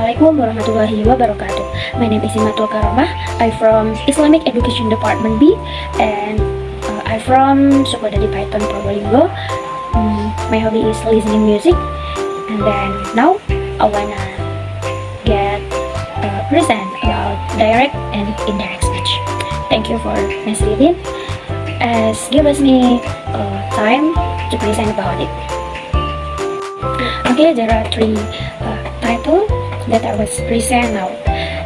Assalamualaikum warahmatullahi wabarakatuh. My name is Imatul Karamah. I'm from Islamic Education Department B, and I'm from Suku Dadi Python Probolinggo. My hobby is listening music, and then now I wanna get present about direct and indirect speech. Thank you for listening, as give us me time to present about it. Okay, there are three titles that I was present now.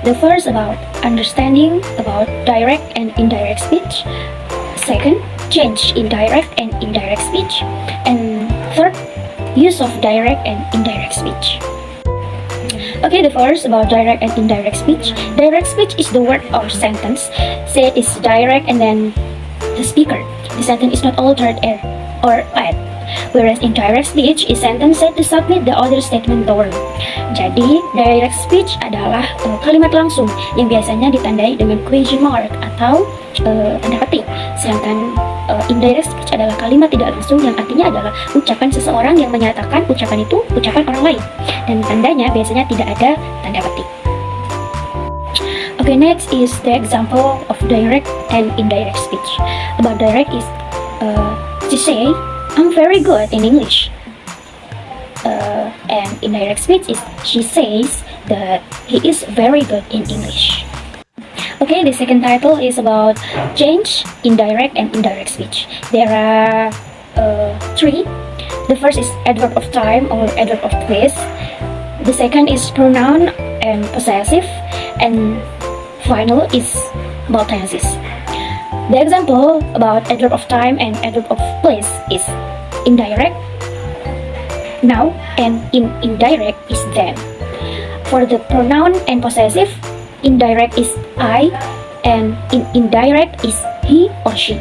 The first about understanding about direct and indirect speech. Second, change in direct and indirect speech. And third, use of direct and indirect speech. Okay, the first about direct and indirect speech. Direct speech is the word or sentence said is direct and then the speaker. The sentence is not altered or add. Whereas indirect speech is sentence said to submit the other statement toward. Jadi, direct speech adalah kalimat langsung yang biasanya ditandai dengan question mark atau tanda petik. Sedangkan indirect speech adalah kalimat tidak langsung yang artinya adalah ucapan seseorang yang menyatakan ucapan itu ucapan orang lain. Dan tandanya biasanya tidak ada tanda petik. Okay, next is the example of direct and indirect speech. About direct is to say, I'm very good in English. And indirect speech is she says that he is very good in English. Okay, the second title is about change in direct and indirect speech. There are three. The first is adverb of time or adverb of place. The second is pronoun and possessive. And final is about tenses. The example about adverb of time and adverb of place is indirect, now, and in indirect is then. For the pronoun and possessive, indirect is I, and in indirect is he or she.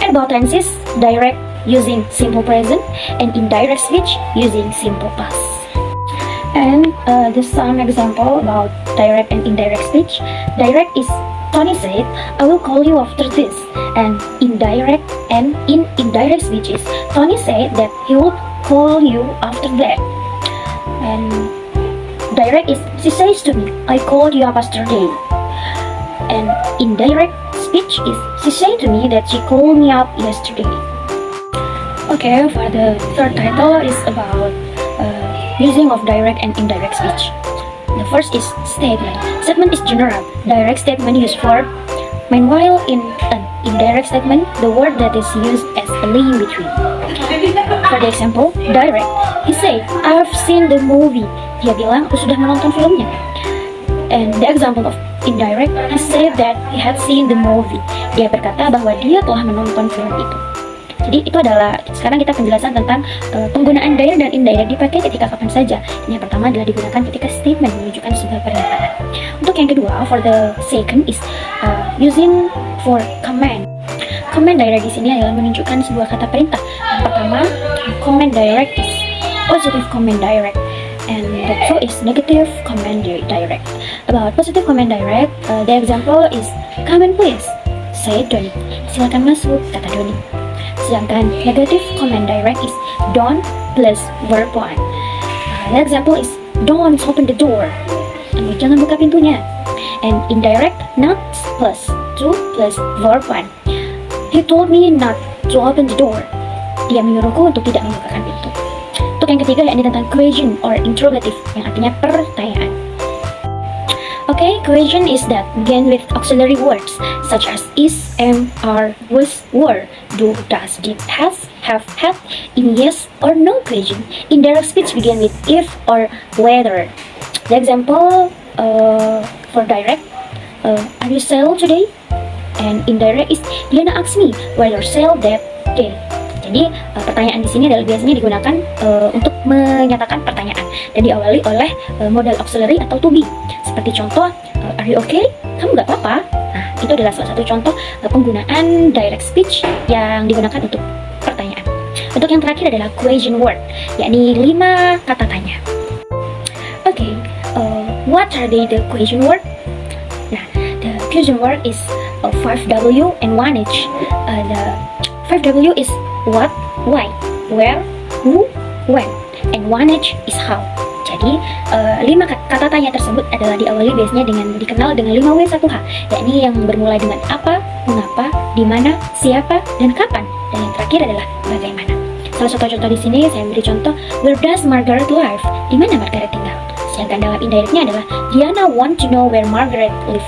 And about tenses, direct using simple present, and indirect speech using simple past. And this some example about direct and indirect speech. Direct is Tony said, I will call you after this. And indirect and in indirect speech is Tony said that he will call you after that. And direct is she says to me, I called you up yesterday. And indirect speech is she said to me that she called me up yesterday. Okay, for the third title is about using of direct and indirect speech. The first is statement. Statement is general. Direct statement used for. Meanwhile, in an indirect statement, the word that is used as a link between. For the example, direct. He said, I've seen the movie. Dia bilang, aku sudah menonton filmnya. And the example of indirect, he said that he had seen the movie. Dia berkata bahwa dia telah menonton film itu. Jadi itu adalah sekarang kita penjelasan tentang penggunaan direct dan indirect dipakai ketika kapan saja. Yang pertama adalah digunakan ketika statement menunjukkan sebuah pernyataan. Untuk yang kedua, for the second is using for command. Command direct di sini adalah menunjukkan sebuah kata perintah. Yang pertama, command direct is positive command direct, and the two is negative command direct. About positive command direct, the example is come in please, say Doni. Silakan masuk, kata Doni. Sedangkan negative command direct is don't plus verb 1. The example is don't open the door. Jangan buka pintunya. And indirect not plus 2 plus verb 1. He told me not to open the door. Dia menyuruhku untuk tidak membukakan pintu. Untuk yang ketiga yakni tentang question or interrogative yang artinya pertanyaan. Okay, question is that begin with auxiliary words such as is, am, are, was, were, do, does, did, has, have, had, in yes or no question. Indirect speech begin with if or whether. The example for direct, are you sell today? And indirect is Diana asked me whether sell that day. Jadi pertanyaan di sini adalah biasanya digunakan untuk menyatakan pertanyaan dan diawali oleh modal auxiliary atau to be. Seperti contoh, are you okay? Kamu gak apa-apa? Nah, itu adalah salah satu contoh penggunaan direct speech yang digunakan untuk pertanyaan. Untuk yang terakhir adalah question word, yakni 5 kata tanya. Okay, what are they the question word? Nah, the question word is 5W and 1H. The 5W is what, why, where, who, when, and 1H is how. Jadi 5 kata tanya tersebut adalah diawali biasanya dengan dikenal dengan 5W1H, yakni yang bermulai dengan apa, mengapa, di mana, siapa, dan kapan. Dan yang terakhir adalah bagaimana. Salah satu contoh di sini saya beri contoh, where does Margaret live? Di mana Margaret tinggal? Sedangkan dalam indirectnya adalah Diana want to know where Margaret live.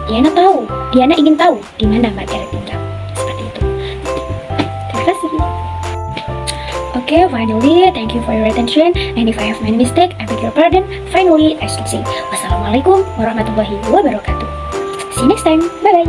Diana ingin tahu di mana Margaret tinggal. Seperti itu. Terima kasih. Okay, finally, thank you for your attention. And if I have made mistake, I beg your pardon. Finally, I should say, wassalamualaikum warahmatullahi wabarakatuh. See you next time. Bye bye.